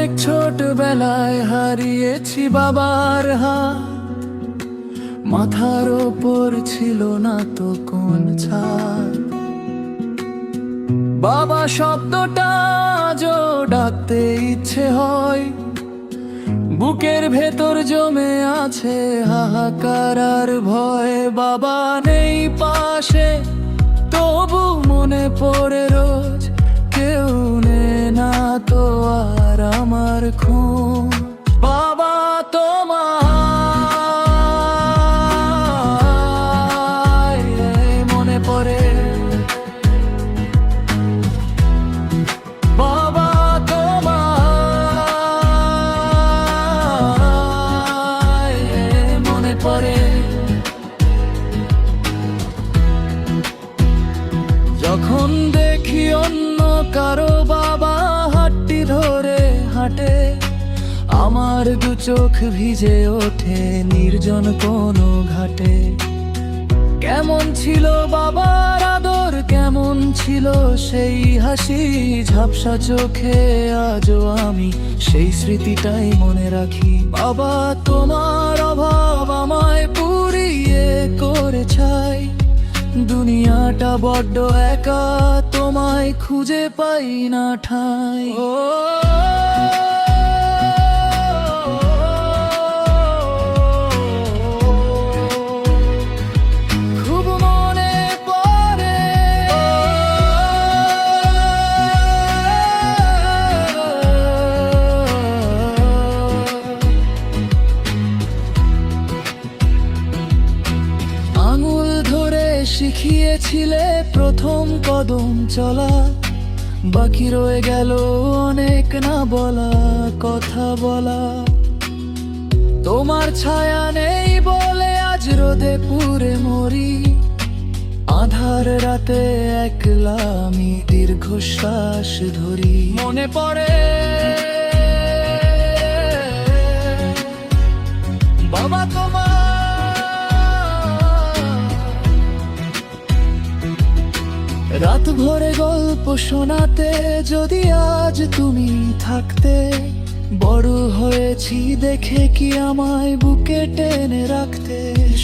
অনেক ছোটবেলায় হারিয়েছি বাবার হাত, মাথার ওপর ছিল না তো কোন ছাদ। বাবা শব্দটা আজও ডাকতে ইচ্ছে হয়, বুকের ভেতর জমে আছে হাহাকার আর ভয়। বাবা নেই পাশে, তবু মনে পড়ে রোজ, কেউ নে না তো আর আমার খুন। বাবা তোমায় মনে পড়ে, বাবা তোমায় মনে পড়ে। যখন দেখি অন্য কারো বাবা হাতটি ধরে হাঁটে, আমার দু চোখ ভিজে ওঠে নির্জন কোনো ঘাটে। কেমন ছিল বাবার আদর, কেমন ছিল সেই হাসি, ঝাপসা চোখে আজও আমি সেই স্মৃতিটাই মনে রাখি। বাবা তোমার অভাব আমায় পুড়িয়ে করে ছাই, দুনিয়াটা বড্ড একা, তোমায় খুঁজে পাই না ঠাঁই। খুব মনে পড়ে, আঙুল ধরে শিখিয়েছিলে প্রথম কদম চলা, বাকি রয়ে গেল অনেক না বলা কথা বলা। তোমার ছায়া নেই বলে আজ রোদে পুড়ে মরি, আধার রাতে একলা আমি দীর্ঘশ্বাস ধরি। মনে পড়ে বাবা তোমার, রাত ভরে গল্প শোনাতে, যদি আজ তুমি থাকতে। বড় হয়েছি দেখে কি আমায় বুকে টেনে রাখতে,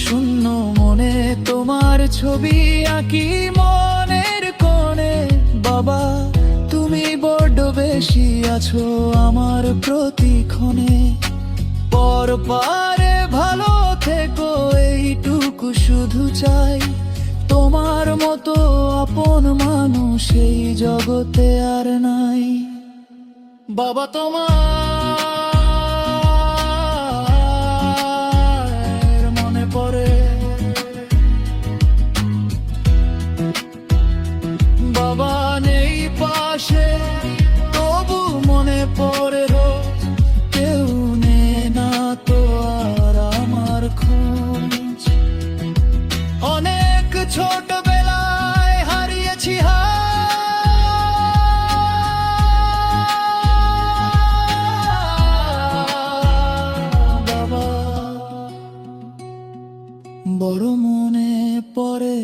শূন্য মনে তোমার ছবি আঁকি মনের কোণে। বাবা তুমি বড্ড বেশি আছো আমার প্রতিক্ষণে, পর পারে ভালো থেকো এইটুকু শুধু চাই। তোমার মতো আপন মানুষ এই জগতে আর নাই। বাবা তোমার মনে পড়ে, বাবা নেই পাশে, তবু মনে পড়ে রোজ, কেউ নে না তো আর আমার খোঁজ। অনেক ছোটবেলায় হারিয়েছি বাবা, বড় মনে পড়ে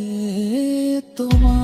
তোমার।